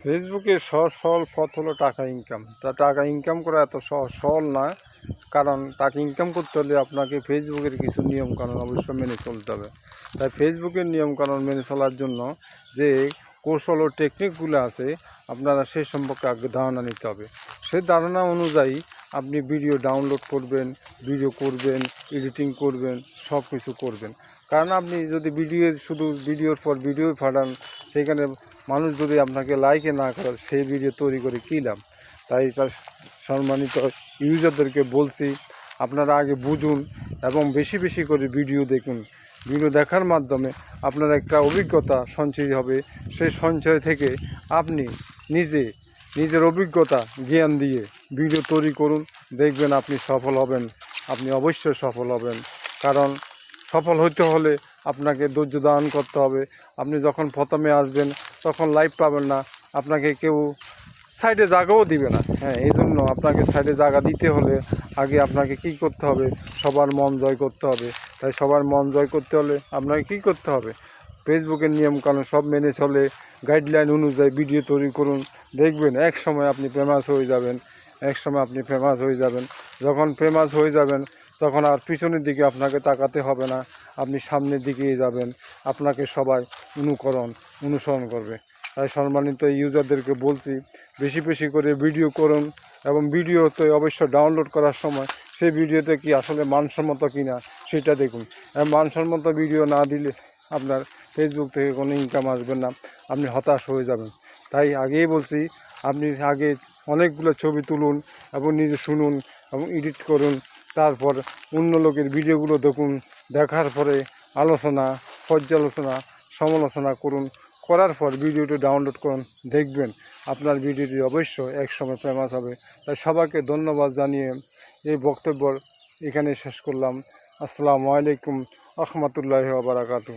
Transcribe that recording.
ফেসবুকে সহজ সরল পথ হলো টাকা ইনকাম। টাকা ইনকাম করা এত সহজ সরল না, কারণ টাকা ইনকাম করতে হলে আপনাকে ফেসবুকের কিছু নিয়মকানুন অবশ্যই মেনে চলতে হবে। তাই ফেসবুকের নিয়মকানুন মেনে চলার জন্য যে কৌশল ও টেকনিকগুলো আছে, আপনারা সেই সম্পর্কে আগে ধারণা নিতে হবে। সেই ধারণা অনুযায়ী আপনি ভিডিও ডাউনলোড করবেন, ভিডিও করবেন, এডিটিং করবেন, সব কিছু করবেন। কারণ আপনি যদি শুধু ভিডিওর পর ভিডিও পাঠান, সেখানে মানুষ যদি আপনাকে লাইকে না করে, সেই ভিডিও তৈরি করে কী লাভ? তাই তার সম্মানিত ইউজারদেরকে বলছি, আপনারা আগে বুঝুন এবং বেশি বেশি করে ভিডিও দেখুন। ভিডিও দেখার মাধ্যমে আপনার একটা অভিজ্ঞতা সঞ্চয় হবে। সেই সঞ্চয় থেকে আপনি নিজের অভিজ্ঞতা জ্ঞান দিয়ে ভিডিও তৈরি করুন, দেখবেন আপনি সফল হবেন। আপনি অবশ্যই সফল হবেন, কারণ সফল হতে হলে আপনাকে ধৈর্য ধারণ করতে হবে। আপনি যখন প্রথমে আসবেন তখন লাইভ পাবেন না, আপনাকে কেউ সাইডে জায়গাও দিবে না। এই জন্য আপনাকে সাইডে জায়গা দিতে হলে আগে আপনাকে কী করতে হবে? সবার মন জয় করতে হবে। তাই সবার মন জয় করতে হলে আপনাকে কী করতে হবে? ফেসবুকের নিয়মকানুন সব মেনে চলে গাইডলাইন অনুযায়ী ভিডিও তৈরি করুন, দেখবেন এক সময় আপনি ফেমাস হয়ে যাবেন। যখন ফেমাস হয়ে যাবেন তখন আর পিছনের দিকে আপনাকে তাকাতে হবে না, আপনি সামনের দিকেই যাবেন। আপনাকে সবাই অনুসরণ করবে। তাই সম্মানিত ইউজারদেরকে বলছি, বেশি বেশি করে ভিডিও করুন এবং ভিডিওতে অবশ্যই ডাউনলোড করার সময় সেই ভিডিওতে কি আসলে মানসম্মত কিনা সেটা দেখুন। মানসম্মত ভিডিও না দিলে আপনার ফেসবুক থেকে কোনো ইনকাম আসবে না, আপনি হতাশ হয়ে যাবেন। তাই আগেই বলছি, আপনি আগে অনেকগুলো ছবি তুলুন এবং নিজে শুনুন এবং এডিট করুন, তারপর অন্য লোকের ভিডিওগুলো দেখুন। দেখার পরে পর্যালোচনা সমালোচনা করার পর ভিডিওটি ডাউনলোড করুন, দেখবেন আপনার ভিডিওটি অবশ্যই একসময় ফেমাস হবে। তাই সবাইকে ধন্যবাদ জানিয়ে এই বক্তব্য এখানে শেষ করলাম। আসসালামু আলাইকুম রহমতুল্লাহি ওয়া বারাকাতুহু।